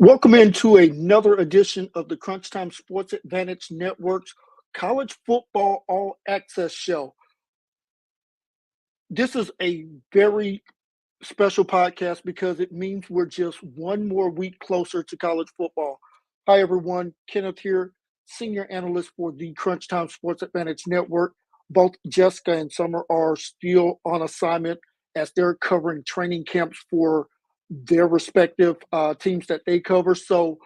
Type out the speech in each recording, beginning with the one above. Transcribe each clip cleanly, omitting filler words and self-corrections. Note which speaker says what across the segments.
Speaker 1: Welcome into another edition of the Crunch Time Sports Advantage Network's College Football All Access Show. This is a very special podcast because it means we're just one more week closer to college football. Hi, everyone. Kenneth here, Senior Analyst for the Crunch Time Sports Advantage Network. Both Jessica and Summer are still on assignment as they're covering training camps for their respective teams that they cover. So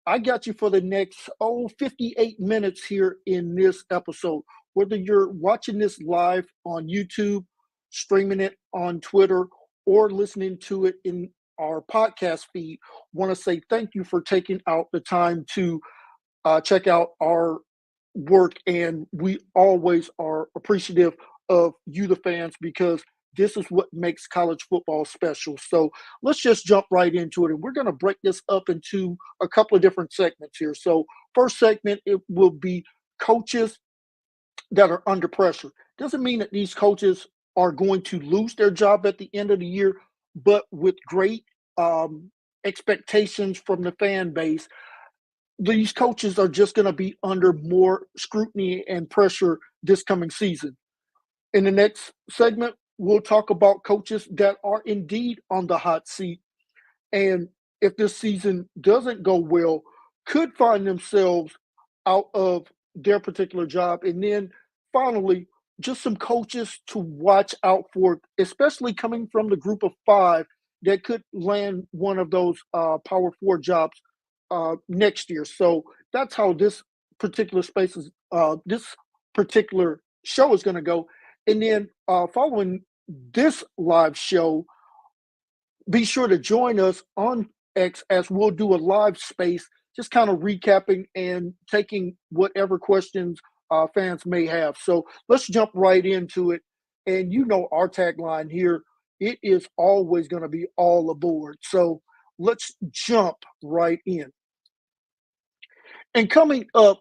Speaker 1: I got you for the next 58 minutes here in this episode. Whether you're watching this live on YouTube, streaming it on Twitter, or listening to it in our podcast feed, want to say thank you for taking out the time to check out our work. And we always are appreciative of you, the fans, because this is what makes college football special. So let's just jump right into it. And we're going to break this up into a couple of different segments here. So, first segment, it will be coaches that are under pressure. Doesn't mean that these coaches are going to lose their job at the end of the year, but with great expectations from the fan base, these coaches are just going to be under more scrutiny and pressure this coming season. In the next segment, we'll talk about coaches that are indeed on the hot seat. And if this season doesn't go well, could find themselves out of their particular job. And then finally, just some coaches to watch out for, especially coming from the group of five that could land one of those Power Four jobs next year. So that's how this particular space is, this particular show is going to go. And then following this live show, be sure to join us on X as we'll do a live space, just kind of recapping and taking whatever questions fans may have. So let's jump right into it. And you know our tagline here, it is always going to be all aboard. So let's jump right in. And coming up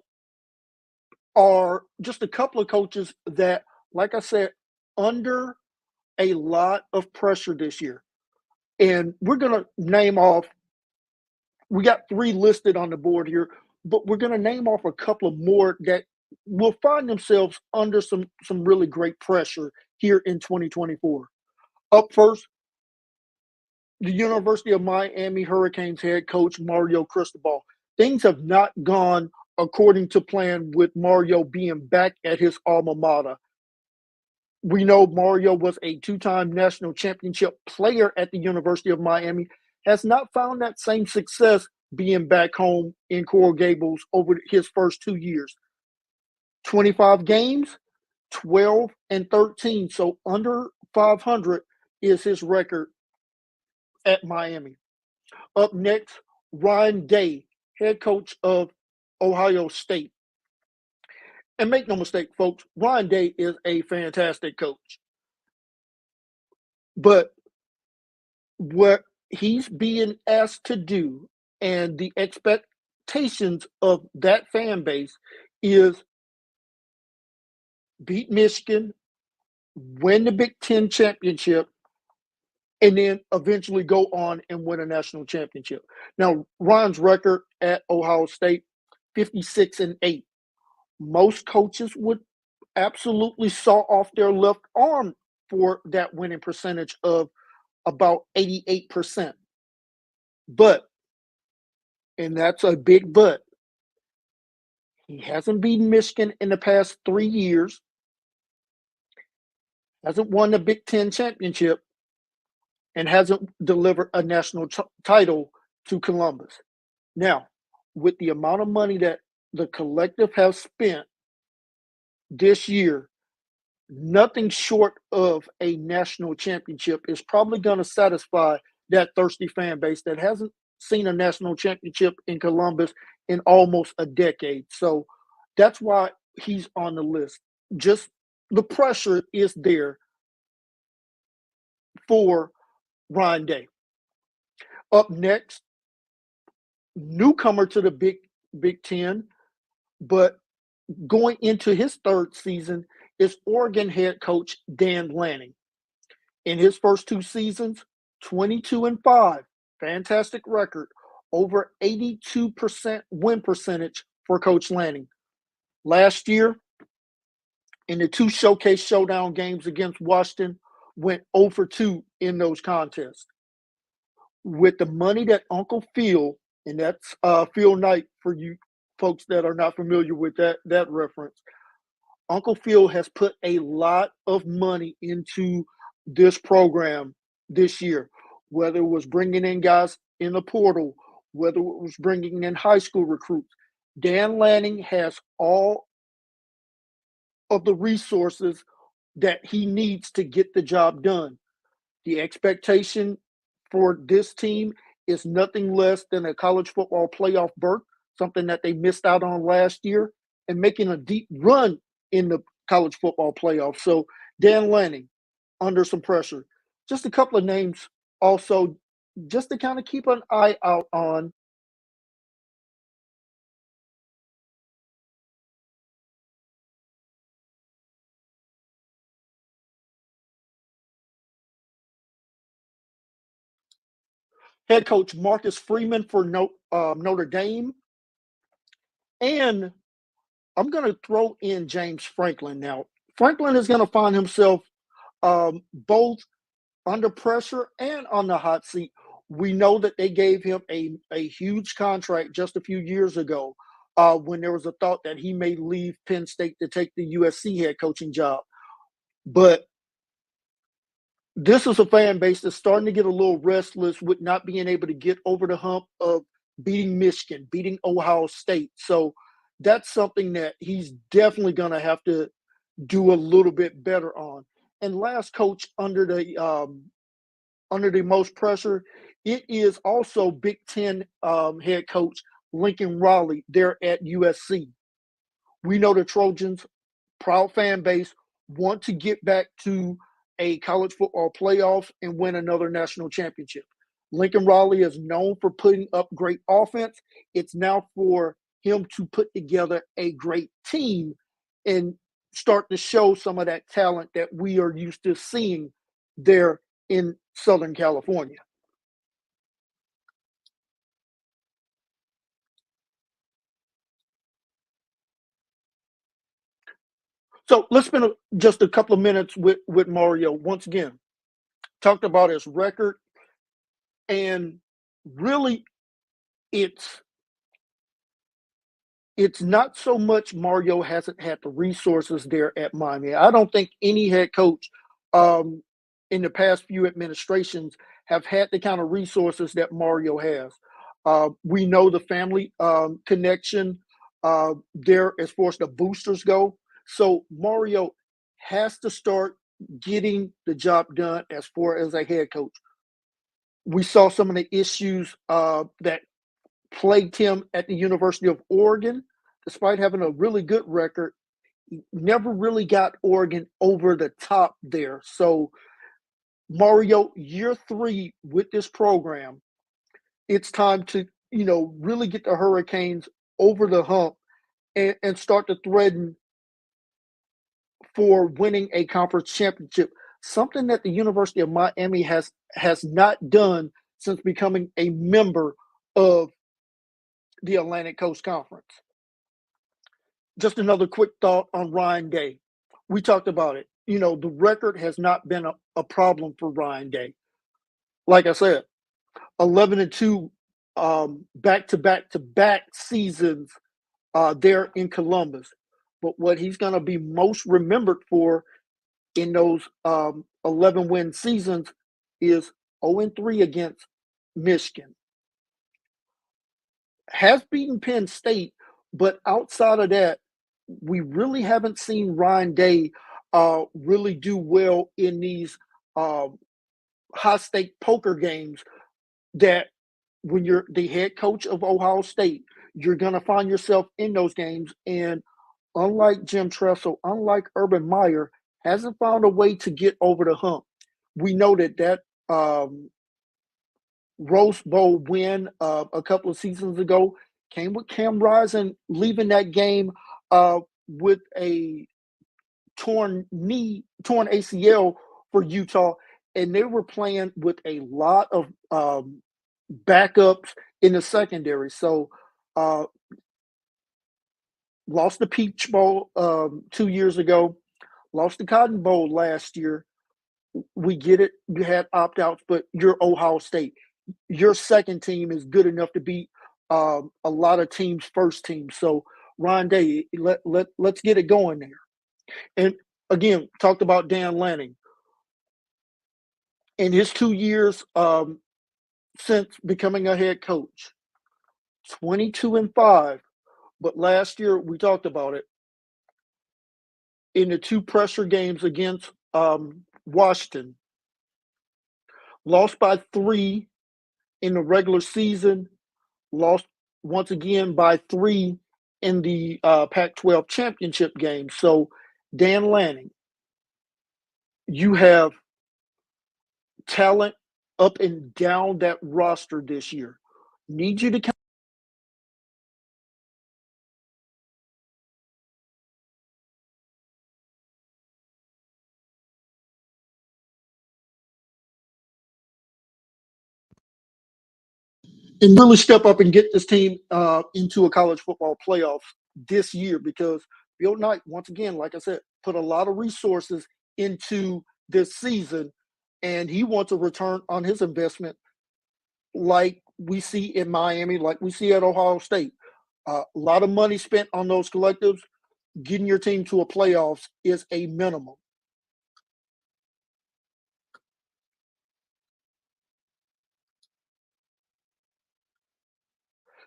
Speaker 1: are just a couple of coaches that, like I said, under a lot of pressure this year. And we're going to name off, we got three listed on the board here, but we're going to name off a couple of more that will find themselves under some really great pressure here in 2024. Up first, the University of Miami Hurricanes head coach Mario Cristobal. Things have not gone according to plan with Mario being back at his alma mater. We know Mario was a two-time national championship player at the University of Miami, has not found that same success being back home in Coral Gables over his first 2 years. 25 games, 12 and 13. So under 500 is his record at Miami. Up next, Ryan Day, head coach of Ohio State. And make no mistake, folks, Ryan Day is a fantastic coach. But what he's being asked to do and the expectations of that fan base is beat Michigan, win the Big Ten championship, and then eventually go on and win a national championship. Now, Ryan's record at Ohio State, 56-8. Most coaches would absolutely saw off their left arm for that winning percentage of about 88%. But, and that's a big but, he hasn't beaten Michigan in the past 3 years, hasn't won the Big Ten championship, and hasn't delivered a national title to Columbus. Now, with the amount of money that the collective has spent this year, nothing short of a national championship is probably going to satisfy that thirsty fan base that hasn't seen a national championship in Columbus in almost a decade. So that's why he's on the list. Just the pressure is there for Ryan Day. Up next, newcomer to the Big Ten, but going into his third season is Oregon head coach Dan Lanning. In his first two seasons, 22-5, fantastic record. over 82% win percentage for Coach Lanning. Last year, in the two showcase showdown games against Washington, went 0 for 2 in those contests. With the money that Uncle Phil, and that's Phil Knight for you folks that are not familiar with that reference, Uncle Phil has put a lot of money into this program this year, whether it was bringing in guys in the portal, whether it was bringing in high school recruits. Dan Lanning has all of the resources that he needs to get the job done. The expectation for this team is nothing less than a college football playoff berth, something that they missed out on last year, and making a deep run in the college football playoff. So Dan Lanning under some pressure. Just a couple of names also just to kind of keep an eye out on. Head coach Marcus Freeman for Notre Dame. And I'm going to throw in James Franklin now. Franklin is going to find himself both under pressure and on the hot seat. We know that they gave him a huge contract just a few years ago when there was a thought that he may leave Penn State to take the USC head coaching job. But this is a fan base that's starting to get a little restless with not being able to get over the hump of beating Michigan, beating Ohio State. So that's something that he's definitely going to have to do a little bit better on. And last coach under the most pressure, it is also Big Ten head coach Lincoln Riley there at USC. We know the Trojans, proud fan base, want to get back to a college football playoff and win another national championship. Lincoln Riley is known for putting up great offense. It's now for him to put together a great team and start to show some of that talent that we are used to seeing there in Southern California. So let's spend just a couple of minutes with Mario once again. Talked about his record, and really, it's it's not so much Mario hasn't had the resources there at Miami. I don't think any head coach um, in the past few administrations have had the kind of resources that Mario has. We know the family connection there as far as the boosters go. So Mario has to start getting the job done as far as a head coach. We saw some of the issues that plagued him at the University of Oregon, despite having a really good record. He never really got Oregon over the top there. So, Mario, year 3 with this program, it's time to, really get the Hurricanes over the hump and start to threaten for winning a conference championship, something that the University of Miami has not done since becoming a member of the Atlantic Coast Conference. Just another quick thought on Ryan Day. We talked about it. The record has not been a problem for Ryan Day. Like I said, 11-2 back to back to back seasons there in Columbus. But what he's going to be most remembered for in those 11 win seasons is 0-3 against Michigan. Has beaten Penn State, but outside of that, we really haven't seen Ryan Day really do well in these high stake poker games that when you're the head coach of Ohio State, you're going to find yourself in those games. And unlike Jim Tressel, unlike Urban Meyer, hasn't found a way to get over the hump. We know that Rose Bowl win a couple of seasons ago came with Cam Rising leaving that game with a torn ACL for Utah, and they were playing with a lot of backups in the secondary. So, uh, lost the Peach Bowl 2 years ago, lost the Cotton Bowl last year. We get it. You had opt outs, but you're Ohio State. Your second team is good enough to beat a lot of teams' first team. So, Ryan Day, let's get it going there. And again, talked about Dan Lanning. In his 2 years since becoming a head coach, 22-5. But last year, we talked about it in the two pressure games against Washington, lost by 3 in the regular season, lost once again by 3 in the Pac 12 championship game. So, Dan Lanning, you have talent up and down that roster this year. Need you to and really step up and get this team into a college football playoff this year because Bill Knight, once again, like I said, put a lot of resources into this season, and he wants a return on his investment like we see in Miami, like we see at Ohio State. A lot of money spent on those collectives. Getting your team to a playoffs is a minimum.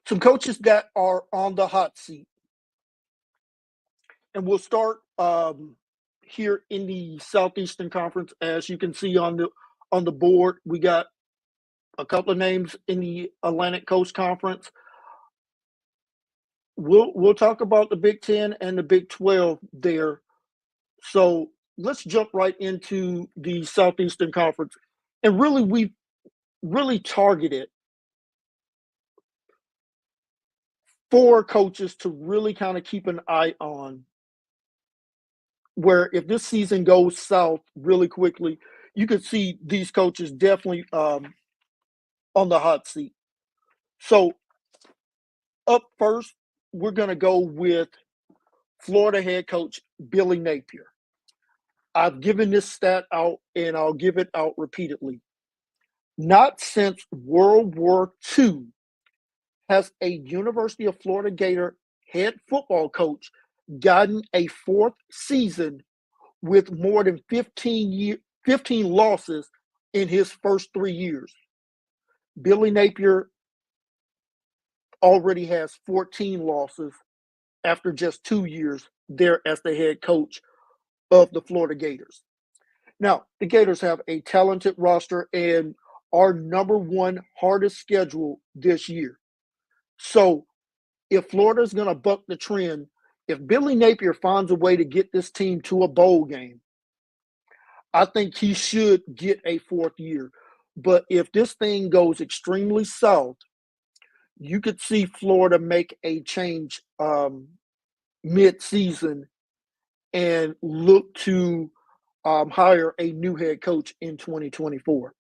Speaker 1: Some coaches that are on the hot seat, and we'll start here in the Southeastern Conference. As you can see on the board, we got a couple of names in the Atlantic Coast Conference. We'll talk about the Big Ten and the Big 12 there. So let's jump right into the Southeastern Conference. And really, we've really targeted 4 coaches to really kind of keep an eye on. Where if this season goes south really quickly, you could see these coaches definitely on the hot seat. So up first, we're going to go with Florida head coach Billy Napier. I've given this stat out and I'll give it out repeatedly. Not since World War II has a University of Florida Gator head football coach gotten a 4th season with more than 15 losses in his first 3 years. Billy Napier already has 14 losses after just 2 years there as the head coach of the Florida Gators. Now, the Gators have a talented roster and our number one hardest schedule this year. So, if Florida's going to buck the trend, if Billy Napier finds a way to get this team to a bowl game, I think he should get a 4th year. But if this thing goes extremely south, you could see Florida make a change mid-season and look to hire a new head coach in 2024.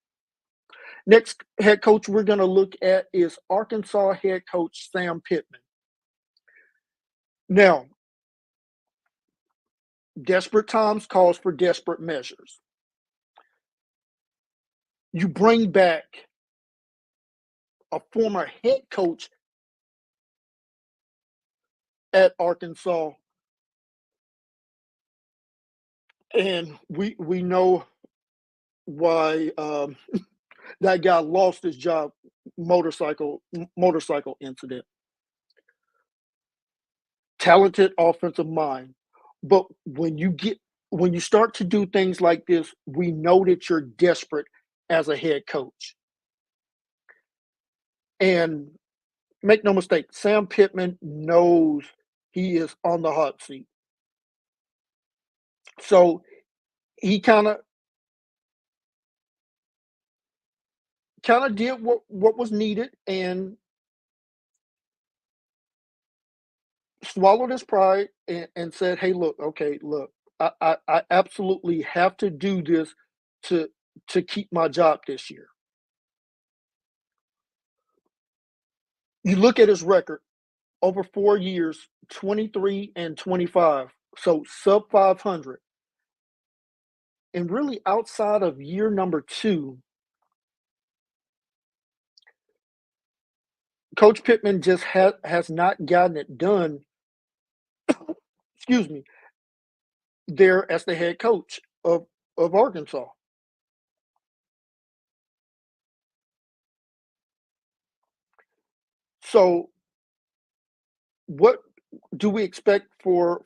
Speaker 1: Next head coach we're going to look at is Arkansas head coach Sam Pittman. Now, desperate times calls for desperate measures. You bring back a former head coach at Arkansas, and we know why that guy lost his job motorcycle incident. Talented offensive mind, but when you start to do things like this, we know that you're desperate as a head coach. And make no mistake, Sam Pittman knows he is on the hot seat. So he kind of did what was needed and swallowed his pride and said, "Hey, look, okay, look, I absolutely have to do this to keep my job this year." You look at his record over 4 years, 23 and 25, so sub 500. And really, outside of year number two, Coach Pittman just has not gotten it done, excuse me, there as the head coach of Arkansas. So, what do we expect for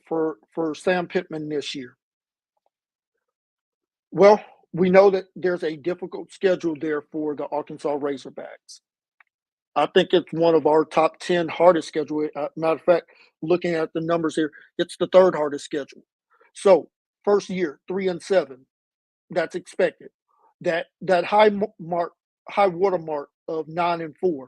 Speaker 1: Sam Pittman this year? Well, we know that there's a difficult schedule there for the Arkansas Razorbacks. I think it's one of our top 10 hardest schedule. Matter of fact, looking at the numbers here, it's the third hardest schedule. So, first year, 3-7, that's expected. That high watermark of 9-4.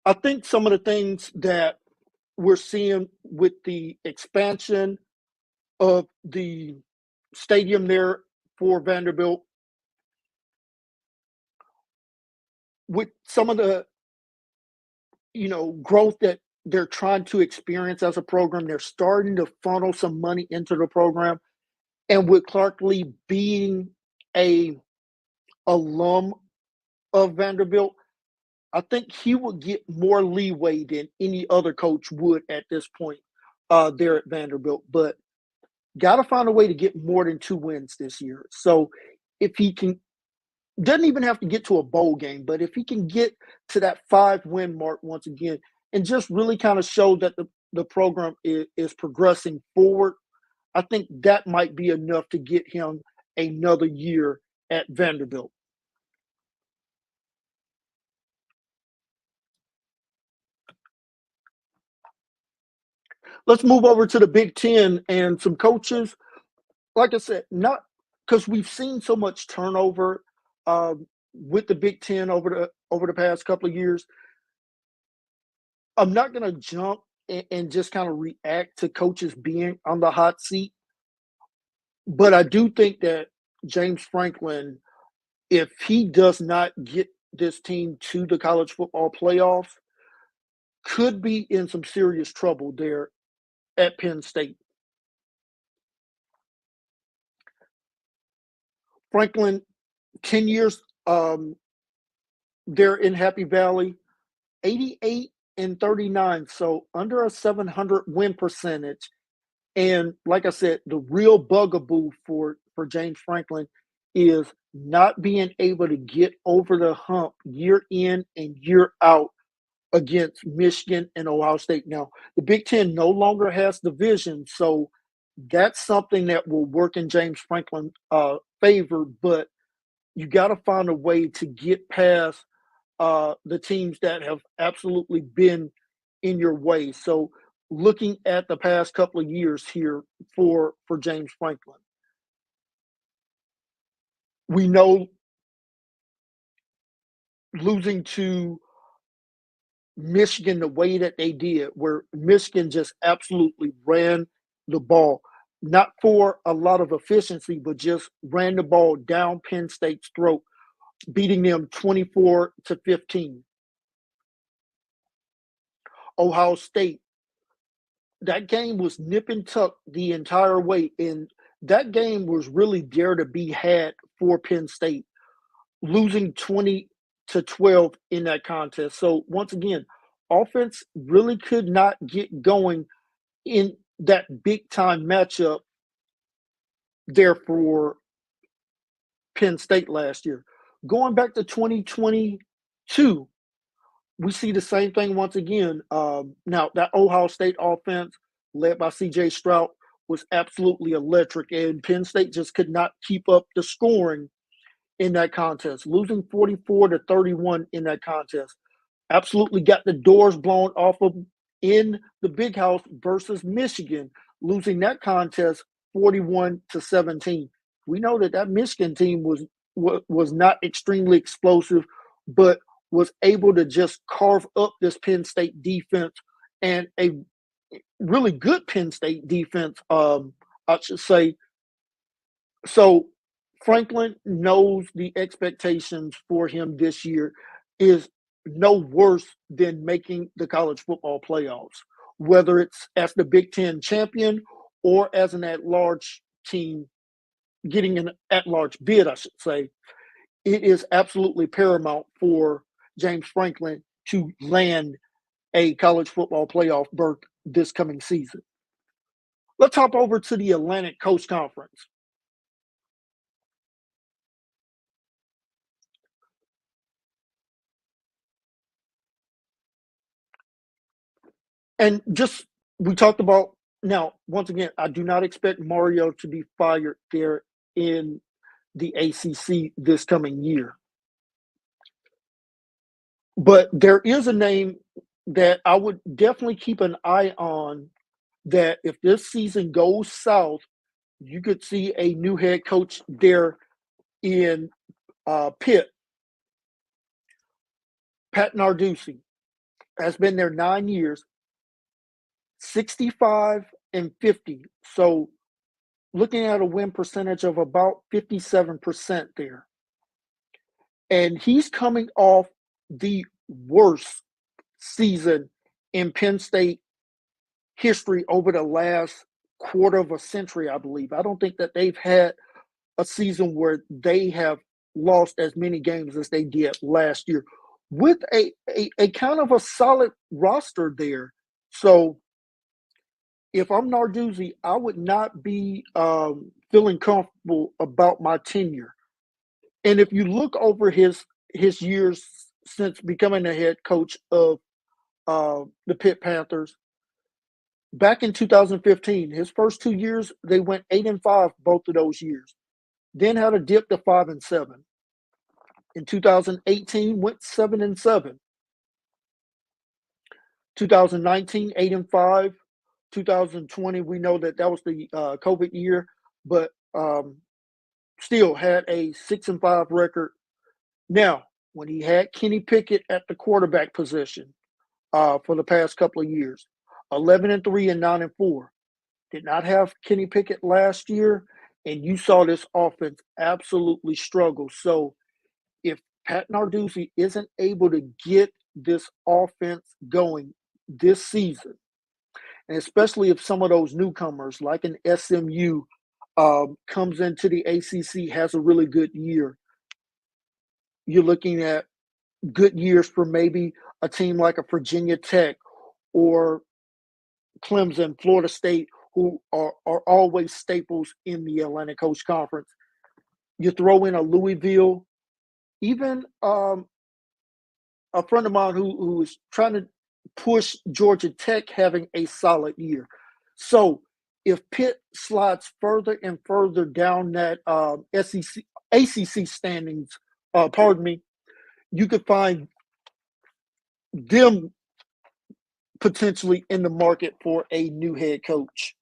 Speaker 1: I think some of the things that we're seeing with the expansion of the stadium there for Vanderbilt, with some of the growth that they're trying to experience as a program, they're starting to funnel some money into the program. And with Clark Lee being a alum of Vanderbilt, I think he would get more leeway than any other coach would at this point there at Vanderbilt. But got to find a way to get more than 2 wins this year. So if he can, doesn't even have to get to a bowl game, but if he can get to that 5 win mark once again and just really kind of show that the program is progressing forward, I think that might be enough to get him another year at Vanderbilt. Let's move over to the Big Ten and some coaches. Like I said, not because we've seen so much turnover with the Big Ten over the past couple of years. I'm not going to jump and just kind of react to coaches being on the hot seat, but I do think that James Franklin, if he does not get this team to the college football playoffs, could be in some serious trouble there at Penn State. Franklin, 10 years there in Happy Valley, 88 and 39, so under a 700 win percentage. And like I said, the real bugaboo for James Franklin is not being able to get over the hump year in and year out against Michigan and Ohio State. Now, the Big Ten no longer has division, so that's something that will work in James Franklin's favor. But you got to find a way to get past the teams that have absolutely been in your way. So, looking at the past couple of years here for James Franklin, we know losing to Michigan the way that they did, where Michigan just absolutely ran the ball, not for a lot of efficiency, but just ran the ball down Penn State's throat, beating them 24-15. Ohio State, that game was nip and tuck the entire way, and that game was really there to be had for Penn State, losing 20-12 in that contest. So once again, offense really could not get going in that big time matchup there for Penn State last year. Going back to 2022, we see the same thing once again. Now, that Ohio State offense, led by CJ Stroud, was absolutely electric, and Penn State just could not keep up the scoring in that contest, losing 44-31 in that contest. Absolutely got the doors blown off of in the Big House versus Michigan, losing that contest 41-17. We know that that Michigan team was not extremely explosive, but was able to just carve up this Penn State defense, and a really good Penn State defense, I should say. So Franklin knows the expectations for him this year is no worse than making the college football playoffs, whether it's as the Big Ten champion or as an at-large team getting an at-large bid, I should say. It is absolutely paramount for James Franklin to land a college football playoff berth this coming season. Let's hop over to the Atlantic Coast Conference. And just we talked about now, once again, I do not expect Mario to be fired there in the ACC this coming year. But there is a name that I would definitely keep an eye on, that if this season goes south, you could see a new head coach there in Pitt. Pat Narduzzi has been there 9 years, 65-50. So looking at a win percentage of about 57% there. And he's coming off the worst season in Penn State history over the last quarter of a century, I believe. I don't think that they've had a season where they have lost as many games as they did last year with a kind of a solid roster there. So if I'm Narduzzi, I would not be feeling comfortable about my tenure. And if you look over his years since becoming the head coach of the Pitt Panthers, back in 2015, his first 2 years they went 8-5 both of those years. Then had a dip to 5-7. In 2018, went 7-7. 2019, 8-5. 2020, we know that was the COVID year, but still had a 6-5 record. Now, when he had Kenny Pickett at the quarterback position for the past couple of years, 11-3 and 9-4. Did not have Kenny Pickett last year, and you saw this offense absolutely struggle. So if Pat Narduzzi isn't able to get this offense going this season, and especially if some of those newcomers like an SMU comes into the ACC, has a really good year, you're looking at good years for maybe a team like a Virginia Tech or Clemson, Florida State, who are always staples in the Atlantic Coast Conference. You throw in a Louisville, even a friend of mine who is trying to push Georgia Tech having a solid year. So if Pitt slides further and further down that ACC standings, pardon me, you could find them potentially in the market for a new head coach.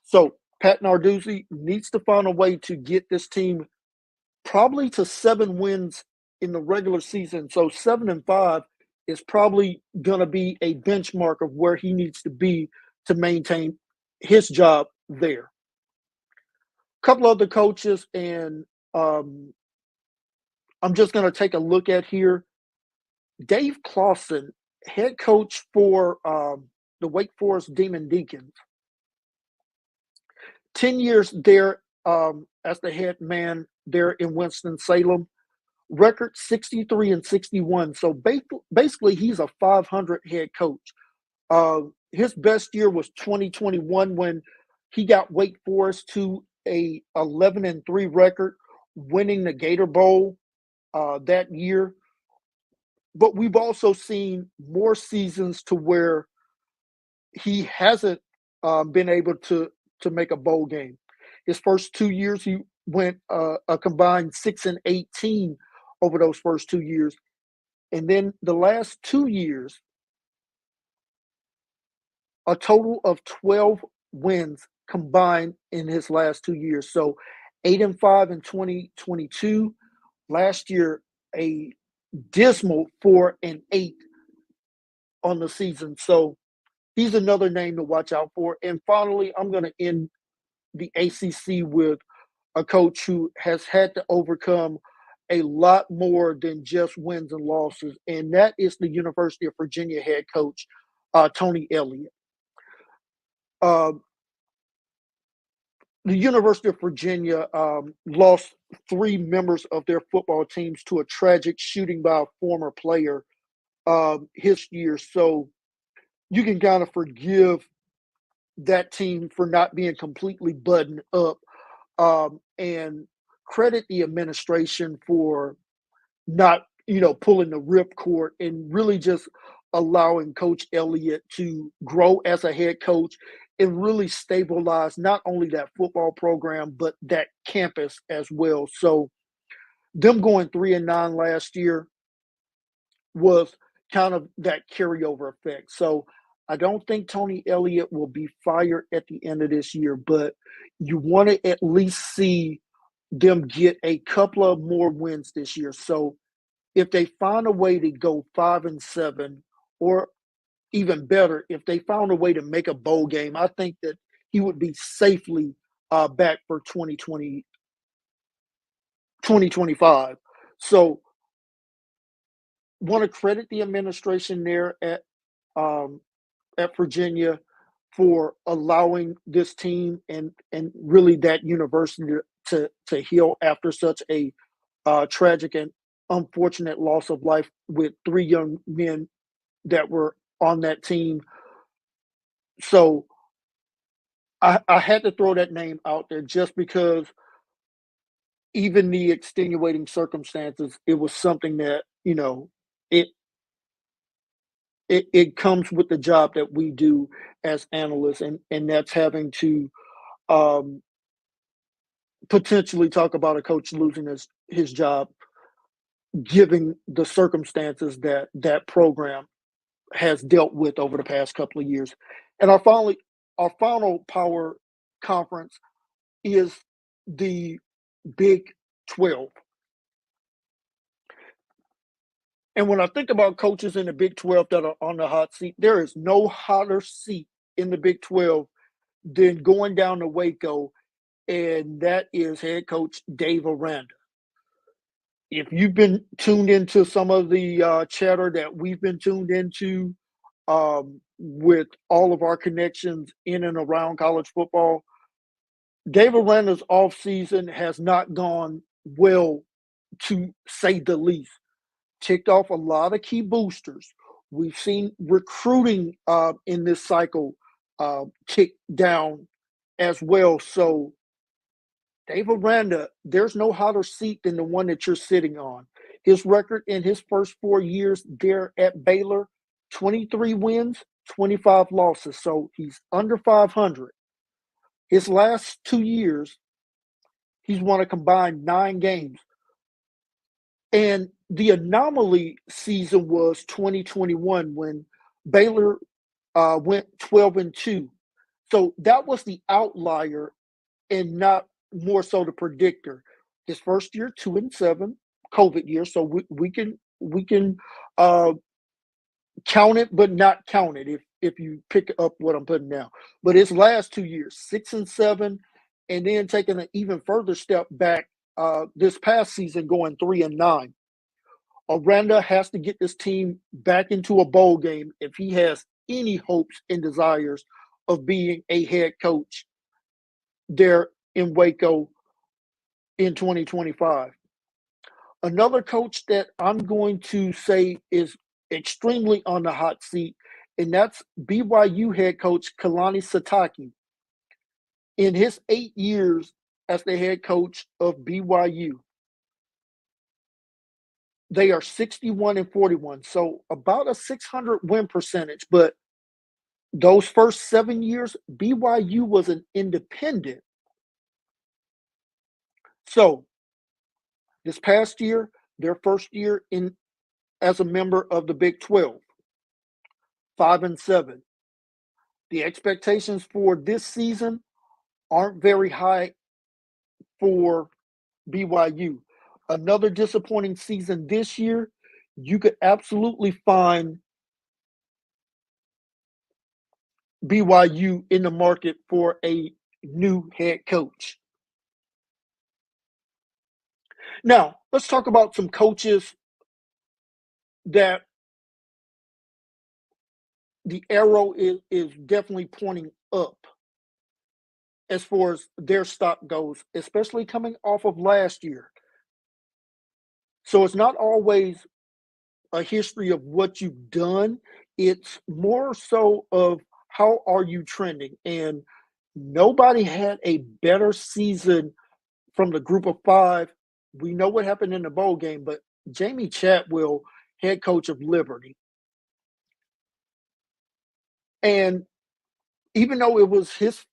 Speaker 1: So Pat Narduzzi needs to find a way to get this team probably to 7 wins in the regular season. So 7-5 is probably going to be a benchmark of where he needs to be to maintain his job there. A couple other coaches, and I'm just going to take a look at here. Dave Clawson, head coach for the Wake Forest Demon Deacons. 10 years there as the head man there in Winston-Salem. Record 63-61. So basically, he's a 500 head coach. His best year was 2021 when he got Wake Forest to a 11-3 record, winning the Gator Bowl that year. But we've also seen more seasons to where he hasn't been able to make a bowl game. His first 2 years, he went a combined 6-18 over those first 2 years. And then the last 2 years, a total of 12 wins combined in his last 2 years. So 8-5 in 2022. Last year, a dismal 4-8 on the season. So he's another name to watch out for. And finally, I'm going to end the ACC with a coach who has had to overcome a lot more than just wins and losses, and that is the University of Virginia head coach, Tony Elliott. The University of Virginia lost 3 members of their football teams to a tragic shooting by a former player his year. So you can kind of forgive that team for not being completely buttoned up, and credit the administration for not, pulling the ripcord and really just allowing Coach Elliott to grow as a head coach and really stabilize not only that football program, but that campus as well. So them going 3-9 last year was kind of that carryover effect. So I don't think Tony Elliott will be fired at the end of this year, but you want to at least see them get a couple of more wins this year. So if they find a way to go 5-7, or even better, if they found a way to make a bowl game, I think that he would be safely back for 2025. So want to credit the administration there at Virginia for allowing this team and really that university to heal after such a tragic and unfortunate loss of life with 3 young men that were on that team. So I had to throw that name out there just because even the extenuating circumstances, it was something that, it it comes with the job that we do as analysts, and that's having to um, potentially talk about a coach losing his job, given the circumstances that that program has dealt with over the past couple of years. And our final power conference is the Big 12. And when I think about coaches in the Big 12 that are on the hot seat, there is no hotter seat in the Big 12 than going down to Waco, and that is head coach Dave Aranda. If you've been tuned into some of the chatter that we've been tuned into with all of our connections in and around college football, Dave Aranda's offseason has not gone well, to say the least. Ticked off a lot of key boosters. We've seen recruiting in this cycle tick down as well. So, Dave Aranda, there's no hotter seat than the one that you're sitting on. His record in his first 4 years there at Baylor, 23 wins, 25 losses. So he's under 500. His last 2 years, He's won a combined 9 games. And the anomaly season was 2021 when Baylor went 12-2. So that was the outlier and not more so the predictor. His first year, 2-7, COVID year. So we can uh, count it, but not count it if you pick up what I'm putting down. But his last 2 years, 6-7, and then taking an even further step back this past season, going 3-9. Aranda has to get this team back into a bowl game if he has any hopes and desires of being a head coach there in Waco in 2025. Another coach that I'm going to say is extremely on the hot seat, and that's BYU head coach Kalani Sitake. In his 8 years as the head coach of BYU, they are 61-41, so about a 600 win percentage. But those first 7 years, BYU was an independent. So this past year, their first year in as a member of the Big 12, 5-7. The expectations for this season aren't very high for BYU. Another disappointing season this year. You could absolutely find BYU in the market for a new head coach. Now, let's talk about some coaches that the arrow is definitely pointing up as far as their stock goes, especially coming off of last year. So it's not always a history of what you've done. It's more so of how are you trending. And nobody had a better season from the group of five. We know what happened in the bowl game, but Jamie Chatwell, head coach of Liberty. And even though it was his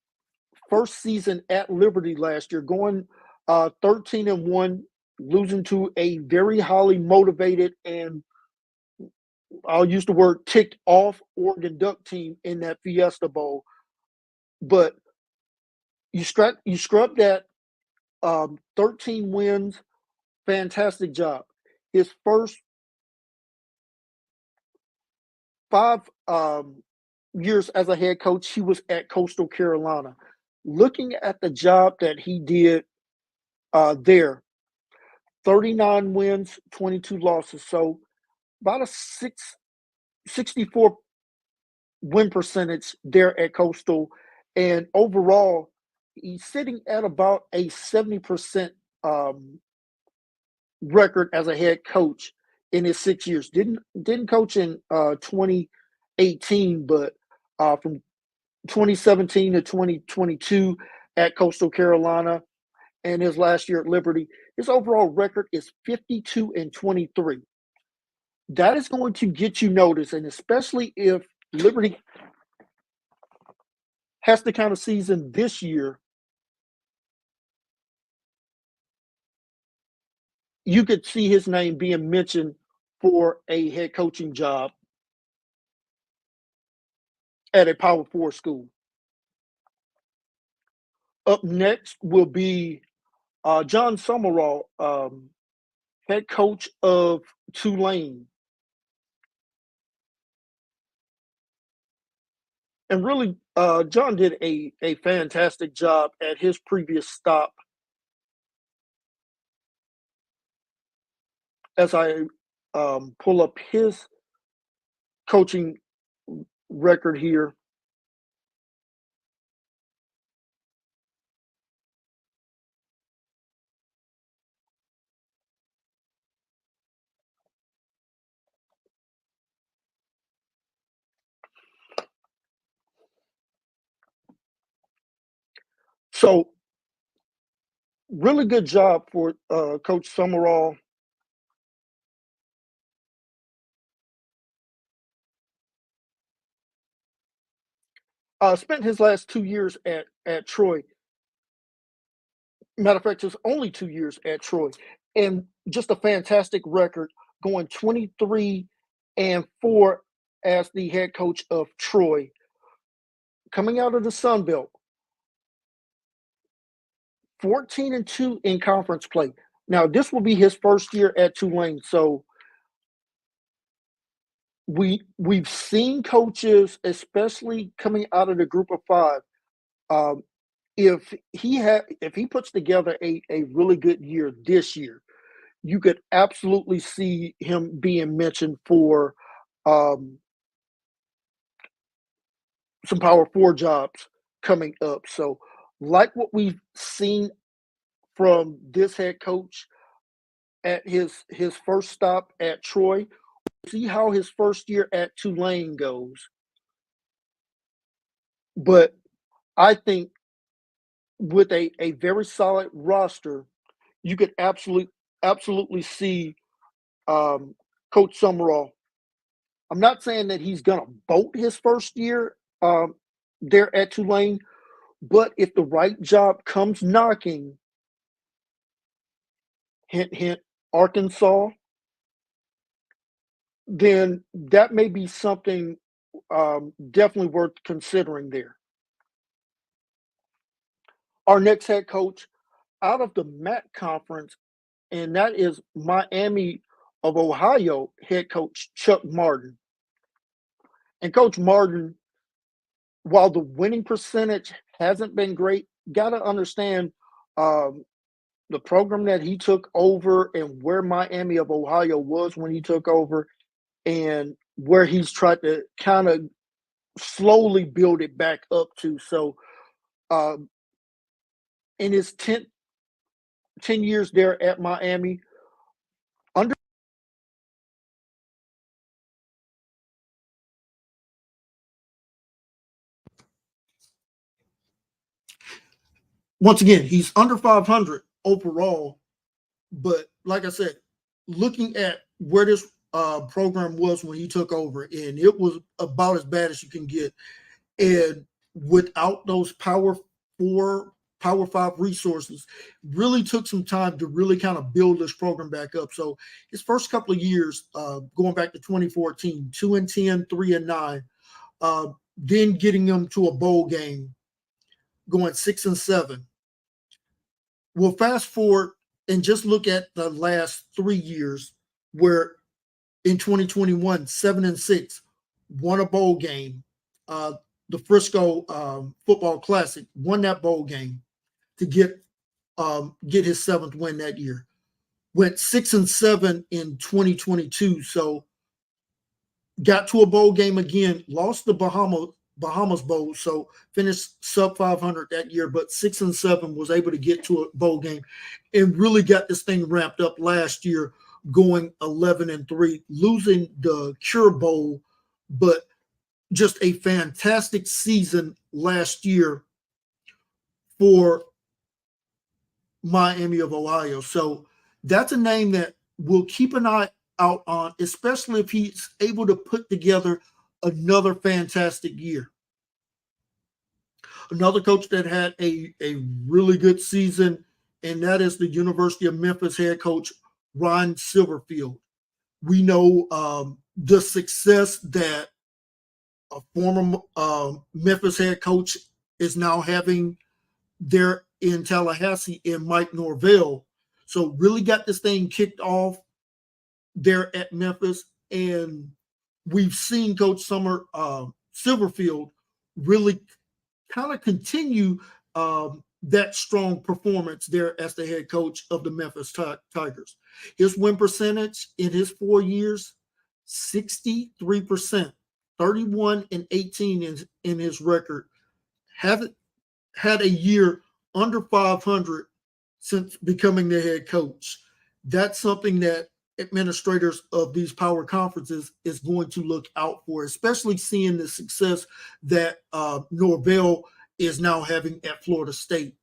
Speaker 1: first season at Liberty last year, going 13-1, losing to a very highly motivated and I'll use the word ticked off Oregon Duck team in that Fiesta Bowl. But you scrub that 13 wins, fantastic job. His first 5 years as a head coach, he was at Coastal Carolina. Looking at the job that he did there, 39 wins, 22 losses. So about a 64 win percentage there at Coastal. And overall, he's sitting at about a 70% record as a head coach in his 6 years. Didn't coach in 2018, but from 2017 to 2022 at Coastal Carolina and his last year at Liberty, his overall record is 52-23. That is going to get you noticed, and especially if Liberty has the kind of season this year, you could see his name being mentioned for a head coaching job at a Power Four school. Up next will be John Summerall, head coach of Tulane. And really, John did a fantastic job at his previous stop. As I pull up his coaching record here, so really good job for Coach Summerall. Spent his last 2 years at Troy. Matter of fact, it's only 2 years at Troy, and just a fantastic record, going 23-4 as the head coach of Troy, coming out of the Sun Belt, 14-2 in conference play. Now, this will be his first year at Tulane, so we've seen coaches, especially coming out of the Group of Five, um, if he puts together a really good year this year, you could absolutely see him being mentioned for um, some Power Four jobs coming up. So, like what we've seen from this head coach at his first stop at Troy, see how his first year at Tulane goes. But I think with a very solid roster, you could absolutely see um, Coach Summerall. I'm not saying that he's going to boat his first year there at Tulane, but if the right job comes knocking, hint, hint, Arkansas, then that may be something definitely worth considering there. Our next head coach out of the MAC conference, and that is Miami of Ohio head coach Chuck Martin. And Coach Martin, while the winning percentage hasn't been great, got to understand um, the program that he took over and where Miami of Ohio was when he took over, and where he's tried to kind of slowly build it back up to. So, um, in his 10 years there at Miami, under once again, he's under 500 overall. But like I said, looking at where this program was when he took over, and it was about as bad as you can get. And without those four, power five resources, really took some time to really kind of build this program back up. So his first couple of years, going back to 2014, 2-10, 3-9, uh, then getting them to a bowl game, going 6-7. We'll fast forward and just look at the last 3 years, where in 2021, 7-6, won a bowl game. The Frisco Football Classic, won that bowl game to get his seventh win that year. Went 6-7 in 2022, so got to a bowl game again. Lost the Bahamas Bowl, so finished sub 500 that year, but 6-7 was able to get to a bowl game, and really got this thing ramped up last year, going 11-3, losing the Cure Bowl, but just a fantastic season last year for Miami of Ohio. So that's a name that we'll keep an eye out on, especially if he's able to put together another fantastic year. Another coach that had a really good season, and that is the University of Memphis head coach, Ron Silverfield. We know the success that a former Memphis head coach is now having there in Tallahassee in Mike Norvell. So really got this thing kicked off there at Memphis, and we've seen Coach Silverfield really kind of continue that strong performance there as the head coach of the Memphis Tigers. His win percentage in his 4 years, 63%, 31-18 in his record. Haven't had a year under 500 since becoming the head coach. That's something that administrators of these power conferences is going to look out for, especially seeing the success that Norvell is now having at Florida State.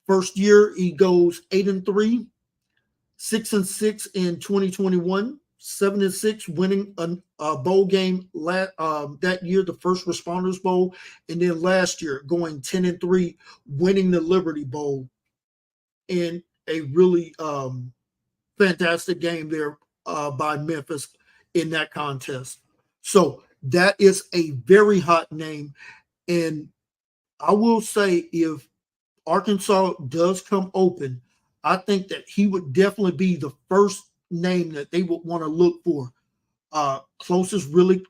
Speaker 1: First year, he goes 8-3, 6-6 in 2021, 7-6, winning a bowl game that year, the First Responders Bowl, and then last year going 10-3, winning the Liberty Bowl. in a really fantastic game there by Memphis in that contest. So that is a very hot name. And I will say, if Arkansas does come open, I think that he would definitely be the first name that they would want to look for. Closest, really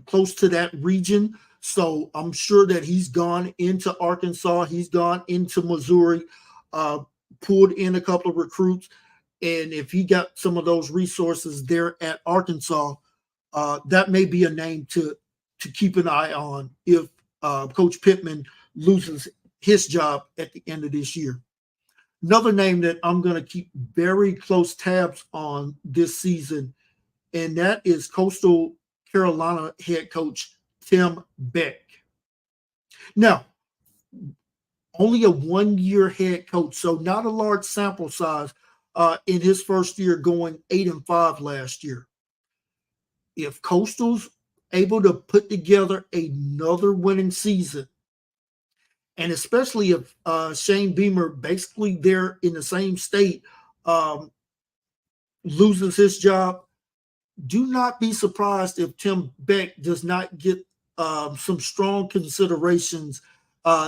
Speaker 1: close to that region. So I'm sure that he's gone into Arkansas, he's gone into Missouri, uh, pulled in a couple of recruits. And if he got some of those resources there at Arkansas, that may be a name to keep an eye on if Coach Pittman loses his job at the end of this year. Another name that I'm going to keep very close tabs on this season, and that is Coastal Carolina head coach Tim Beck. Now, only a 1 year head coach, so not a large sample size in his first year, going 8-5 last year. If Coastal's able to put together another winning season, and especially if Shane Beamer, basically there in the same state, loses his job, do not be surprised if Tim Beck does not get some strong considerations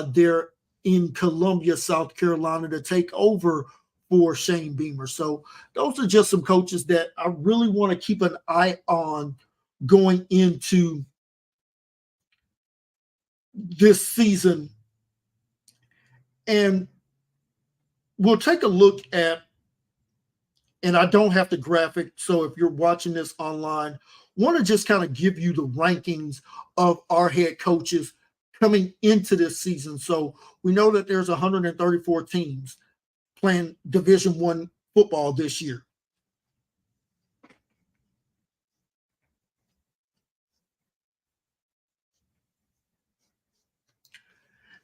Speaker 1: there in Columbia, South Carolina, to take over for Shane Beamer. So those are just some coaches that I really want to keep an eye on going into this season. And we'll take a look at, and I don't have the graphic, so if you're watching this online, want to just kind of give you the rankings of our head coaches coming into this season. So we know that there's 134 teams playing Division I football this year.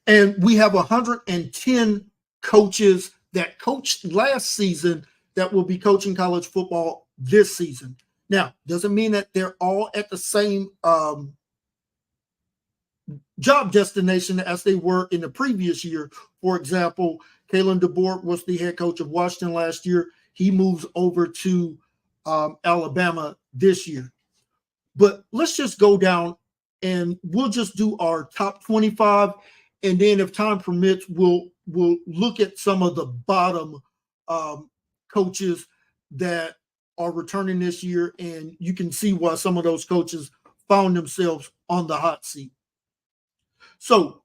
Speaker 1: And we have 110 coaches that coached last season that will be coaching college football this season. Now, doesn't mean that they're all at the same job destination as they were in the previous year. For example, Kalen DeBoer was the head coach of Washington last year. He moves over to Alabama this year. But let's just go down and we'll just do our top 25. And then if time permits, we'll look at some of the bottom coaches that are returning this year. And you can see why some of those coaches found themselves on the hot seat. So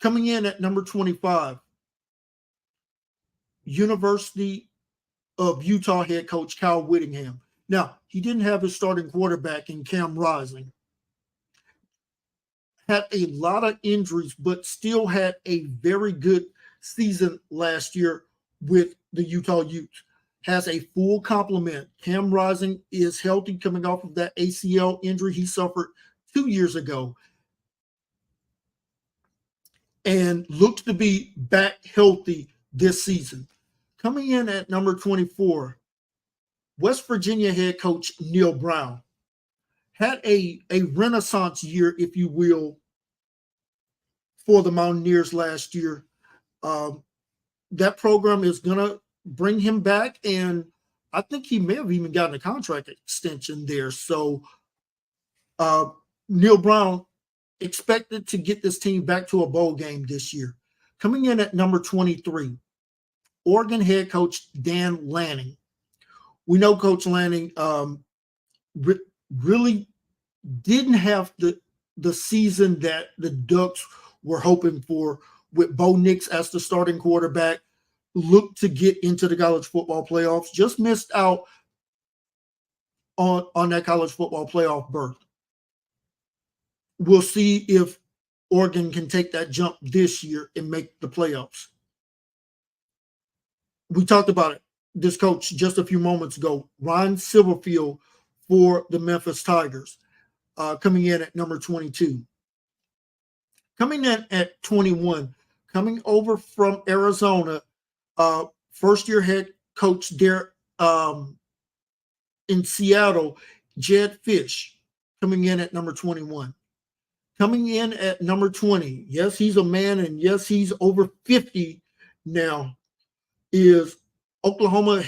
Speaker 1: coming in at number 25, University of Utah head coach Kyle Whittingham. Now, he didn't have his starting quarterback in Cam Rising. Had a lot of injuries, but still had a very good season last year with the Utah Utes. Has a full complement. Cam Rising is healthy, coming off of that ACL injury he suffered 2 years ago, and looks to be back healthy this season. Coming in at number 24, West Virginia head coach Neal Brown. Had a renaissance year, if you will, for the Mountaineers last year. That program is going to bring him back, and I think he may have even gotten a contract extension there. So Neal Brown expected to get this team back to a bowl game this year. Coming in at number 23, Oregon head coach Dan Lanning. We know Coach Lanning really didn't have the season that the Ducks were hoping for, with Bo Nix as the starting quarterback. Looked to get into the college football playoffs, just missed out on that college football playoff berth. We'll see if Oregon can take that jump this year and make the playoffs. We talked about it, this coach, just a few moments ago, Ryan Silverfield for the Memphis Tigers, coming in at number 22. Coming in at 21, coming over from Arizona, first-year head coach there in Seattle, Jedd Fisch, coming in at number 21. Coming in at number 20, yes, he's a man, and yes, he's over 50 now. is Oklahoma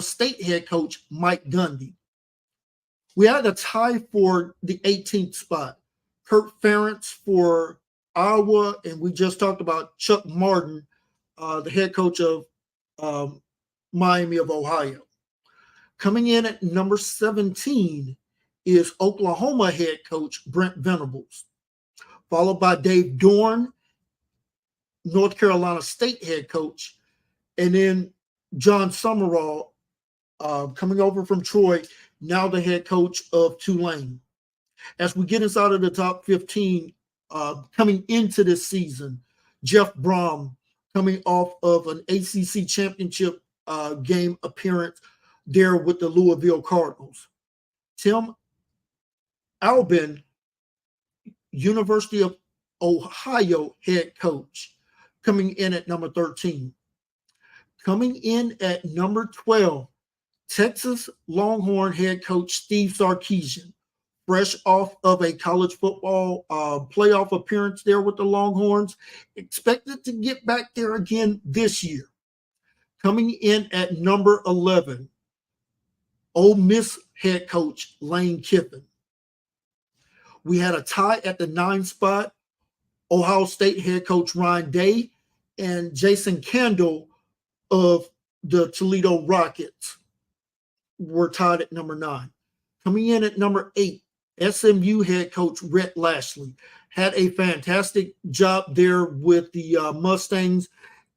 Speaker 1: State head coach Mike Gundy. We had a tie for the 18th spot. Kirk Ferentz for Iowa, and we just talked about Chuck Martin, the head coach of Miami of Ohio. Coming in at number 17 is Oklahoma head coach Brent Venables, followed by Dave Dorn, North Carolina State head coach, and then John Summerall, coming over from Troy, now the head coach of Tulane. As we get inside of the top 15, coming into this season, Jeff Brom, coming off of an ACC championship game appearance there with the Louisville Cardinals. Tim Albin, University of Ohio head coach, coming in at number 13. Coming in at number 12, Texas Longhorn head coach Steve Sarkisian, fresh off of a college football playoff appearance there with the Longhorns, expected to get back there again this year. Coming in at number 11, Ole Miss head coach Lane Kiffin. We had a tie at the 9 spot. Ohio State head coach Ryan Day and Jason Candle of the Toledo Rockets were tied at number 9. Coming in at number 8, SMU head coach Rhett Lashlee had a fantastic job there with the Mustangs,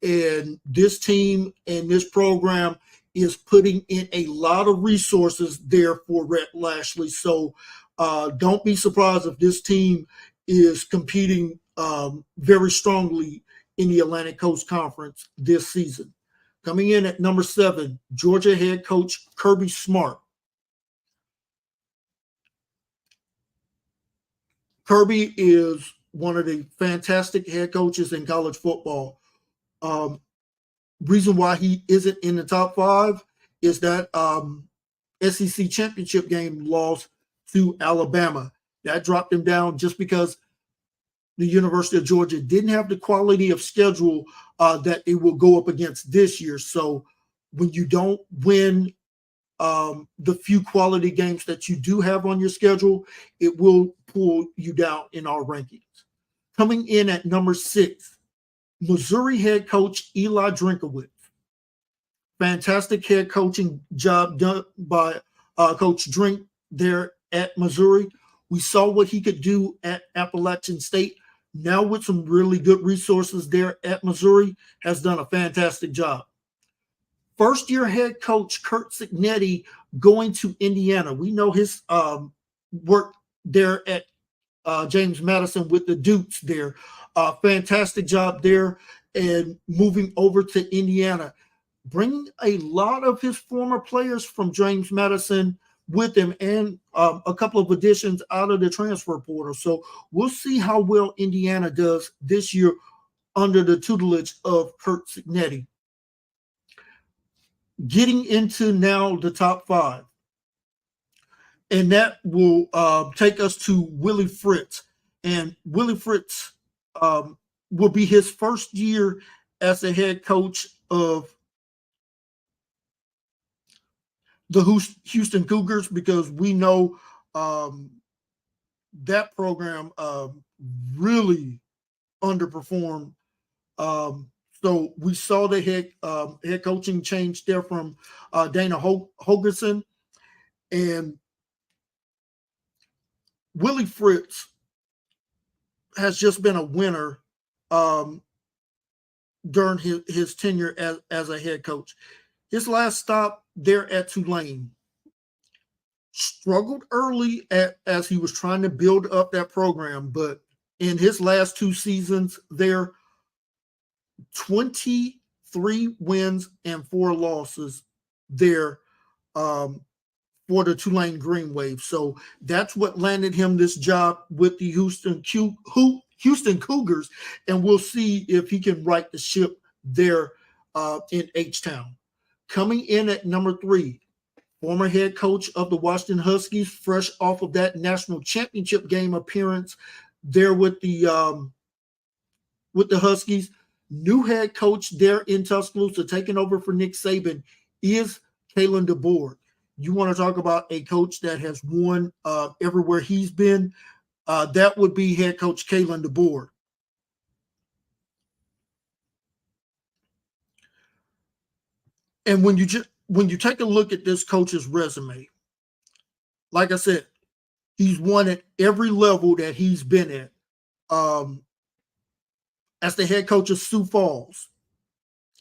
Speaker 1: and this team and this program is putting in a lot of resources there for Rhett Lashlee. So don't be surprised if this team is competing very strongly in the Atlantic Coast Conference this season. Coming in at number 7, Georgia head coach Kirby Smart. Kirby is one of the fantastic head coaches in college football. Reason why he isn't in the top 5 is that SEC championship game loss to Alabama. That dropped him down just because the University of Georgia didn't have the quality of schedule that it will go up against this year. So when you don't win the few quality games that you do have on your schedule, it will pull you down in our rankings. Coming in at number 6, Missouri head coach Eli Drinkowitz. Fantastic head coaching job done by Coach Drink there at Missouri. We saw what he could do at Appalachian State. Now with some really good resources there at Missouri, has done a fantastic job. First-year head coach Curt Cignetti going to Indiana. We know his work there at James Madison with the Dukes there. Fantastic job there, and moving over to Indiana, bringing a lot of his former players from James Madison with him, and a couple of additions out of the transfer portal. So we'll see how well Indiana does this year under the tutelage of Curt Cignetti. Getting into now the top 5. And that will take us to Willie Fritz. And Willie Fritz will be his first year as a head coach of the Houston Cougars, because we know that program really underperformed. So we saw the head coaching change there from Dana Holgorsen, and Willie Fritz has just been a winner during his tenure as a head coach. His last stop there at Tulane, struggled early as he was trying to build up that program, but in his last 2 seasons there, 23 wins and 4 losses there for the Tulane Green Wave. So that's what landed him this job with the Houston Cougars, and we'll see if he can right the ship there in H-Town. Coming in at number 3, former head coach of the Washington Huskies, fresh off of that national championship game appearance there with the Huskies, New head coach there in Tuscaloosa, taking over for Nick Saban, is Kalen DeBoer. You want to talk about a coach that has won everywhere he's been? That would be head coach Kalen DeBoer. And when you take a look at this coach's resume, like I said, he's won at every level that he's been at. As the head coach of Sioux Falls,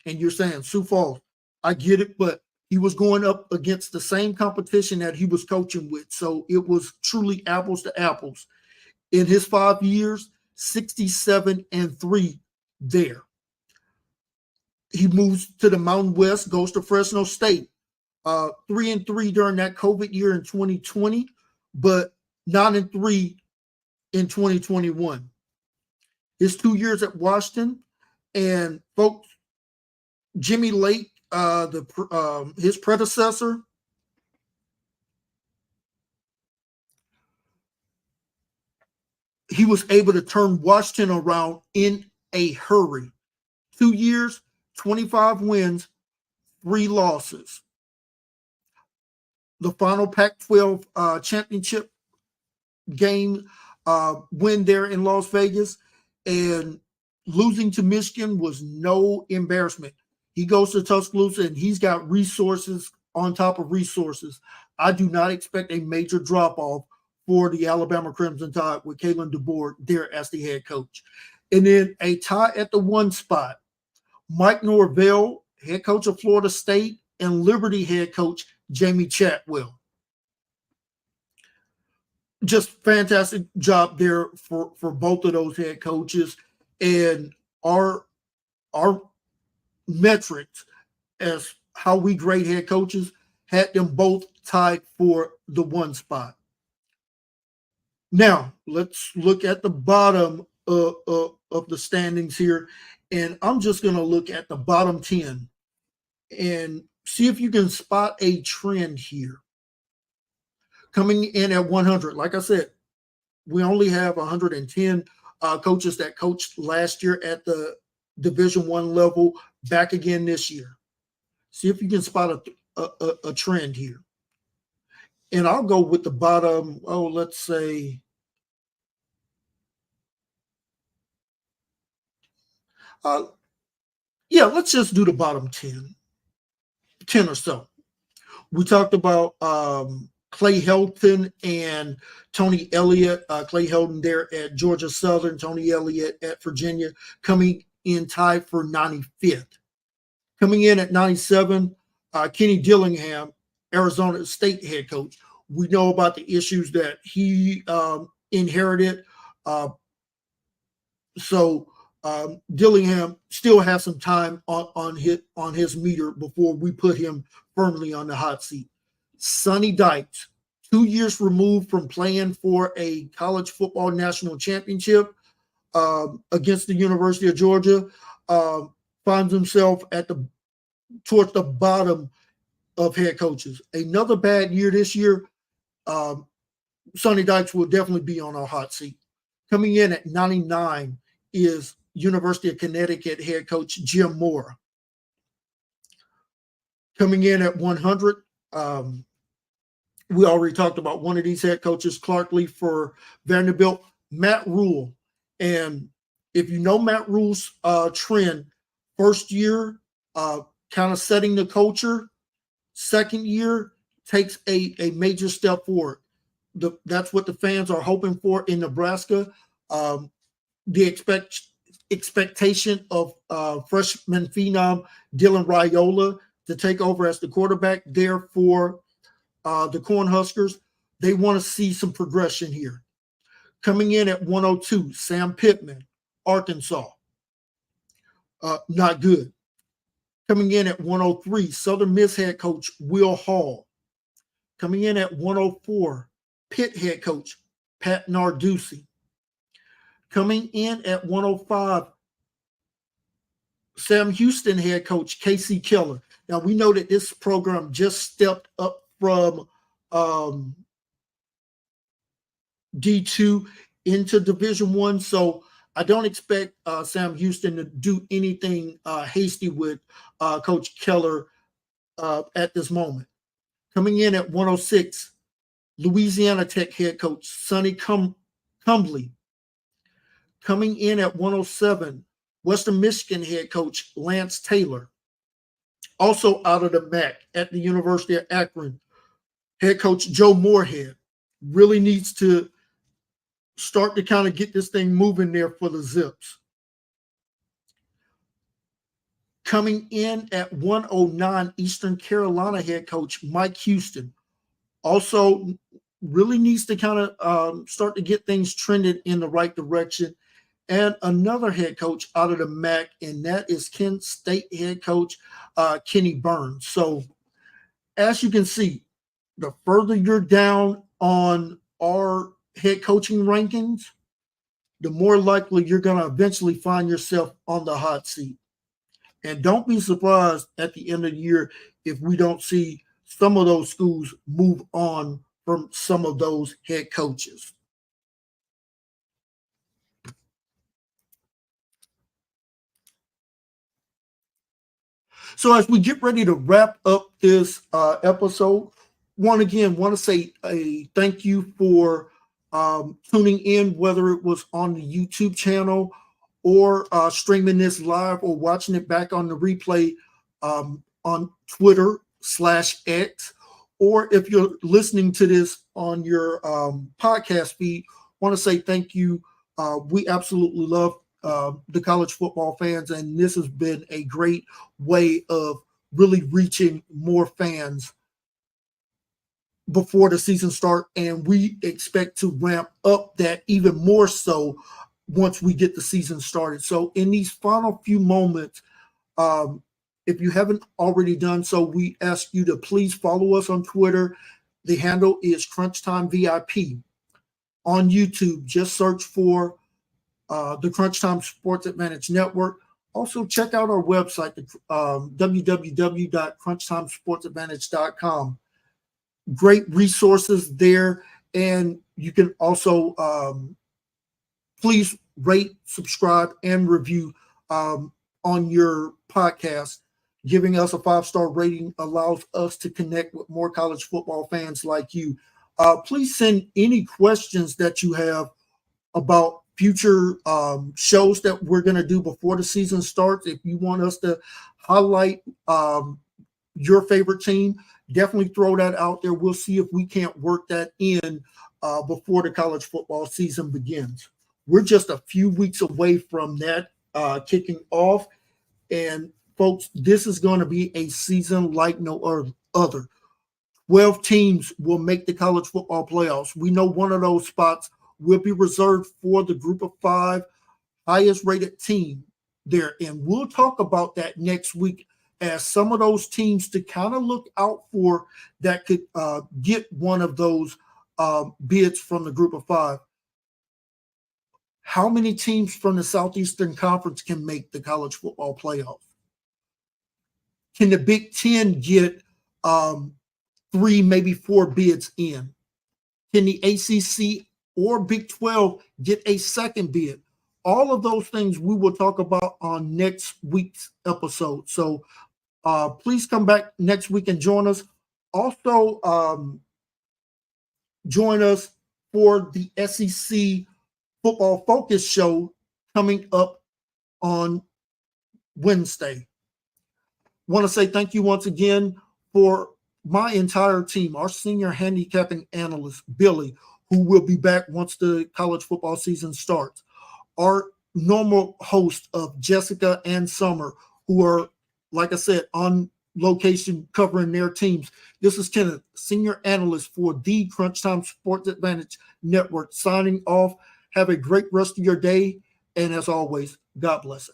Speaker 1: and you're saying Sioux Falls, I get it, but he was going up against the same competition that he was coaching with, so it was truly apples to apples. In his 5 years, 67-3 there. He moves to the Mountain West, goes to Fresno State, 3-3 during that COVID year in 2020, but 9-3 in 2021. His 2 years at Washington, and folks, Jimmy Lake, his predecessor, he was able to turn Washington around in a hurry. 2 years, 25 wins, 3 losses. The final Pac-12 championship game win there in Las Vegas, and losing to Michigan was no embarrassment. He goes to Tuscaloosa, and he's got resources on top of resources. I do not expect a major drop-off for the Alabama Crimson Tide with Kalen DeBoer there as the head coach. And then a tie at the 1 spot. Mike Norvell, head coach of Florida State, and Liberty head coach Jamie Chadwell. Just fantastic job there for both of those head coaches. And our metrics as how we grade head coaches had them both tied for the 1 spot. Now, let's look at the bottom of the standings here. And I'm just going to look at the bottom 10 and see if you can spot a trend here. Coming in at 100, like I said, we only have 110 coaches that coached last year at the Division I level back again this year. See if you can spot a trend here. And I'll go with the bottom, let's say, let's just do the bottom 10 or so. We talked about Clay Helton and Tony Elliott. Clay Helton there at Georgia Southern, Tony Elliott at Virginia, coming in tied for 95th. Coming in at 97, Kenny Dillingham, Arizona State head coach. We know about the issues that he inherited. So Dillingham still has some time on his meter before we put him firmly on the hot seat. Sonny Dykes, 2 years removed from playing for a college football national championship against the University of Georgia, finds himself towards the bottom of head coaches. Another bad year this year. Sonny Dykes will definitely be on our hot seat. Coming in at 99 is University of Connecticut head coach Jim Mora. Coming in at 100, we already talked about one of these head coaches, Clark Lee for Vanderbilt, Matt Rhule. And if you know Matt Rhule's trend, first year, kind of setting the culture. Second year, takes a major step forward. That's what the fans are hoping for in Nebraska. The expectation of freshman phenom Dylan Raiola to take over as the quarterback there for the Cornhuskers. They want to see some progression here. Coming in at 102, Sam Pittman, Arkansas. Not good. Coming in at 103, Southern Miss head coach Will Hall. Coming in at 104, Pitt head coach Pat Narduzzi. Coming in at 105, Sam Houston head coach Casey Keller. Now, we know that this program just stepped up from D2 into Division I, so I don't expect Sam Houston to do anything hasty with Coach Keller at this moment. Coming in at 106, Louisiana Tech head coach Sonny Cumbly. Coming in at 107, Western Michigan head coach Lance Taylor. Also out of the MAC at the University of Akron, head coach Joe Moorhead. Really needs to start to kind of get this thing moving there for the Zips. Coming in at 109, Eastern Carolina head coach Mike Houston. Also really needs to kind of start to get things trended in the right direction. And another head coach out of the MAC, and that is Kent State head coach Kenny Burns. So as you can see, the further you're down on our head coaching rankings, the more likely you're going to eventually find yourself on the hot seat. And don't be surprised at the end of the year if we don't see some of those schools move on from some of those head coaches. So as we get ready to wrap up this episode, want to say a thank you for tuning in, whether it was on the YouTube channel or streaming this live or watching it back on the replay on Twitter/X, or if you're listening to this on your podcast feed, want to say thank you. We absolutely love the college football fans, and this has been a great way of really reaching more fans before the season start, and we expect to ramp up that even more so once we get the season started. So in these final few moments, if you haven't already done so, we ask you to please follow us on Twitter. The handle is Crunch Time VIP. On YouTube, just search for the Crunch Time Sports Advantage Network. Also, check out our website, www.crunchtimesportsadvantage.com. Great resources there, and you can also please rate, subscribe, and review on your podcast. Giving us a 5-star rating allows us to connect with more college football fans like you. Please send any questions that you have about future shows that we're going to do before the season starts. If you want us to highlight your favorite team, definitely throw that out there. We'll see if we can't work that in before the college football season begins. We're just a few weeks away from that kicking off. And folks, this is going to be a season like no other. 12 teams will make the college football playoffs. We know one of those spots will be reserved for the group of 5 highest rated team there. And we'll talk about that next week as some of those teams to kind of look out for that could get one of those bids from the group of 5. How many teams from the Southeastern Conference can make the college football playoffs? Can the Big Ten get 3, maybe 4 bids in? Can the ACC or Big 12 get a second bid? All of those things we will talk about on next week's episode. So please come back next week and join us. Also, join us for the SEC Football Focus show coming up on Wednesday. Want to say thank you once again for my entire team, our senior handicapping analyst, Billy, who will be back once the college football season starts. Our normal host of Jessica and Summer, who are, like I said, on location covering their teams. This is Kenneth, senior analyst for the Crunch Time Sports Advantage Network, signing off. Have a great rest of your day. And as always, God bless it.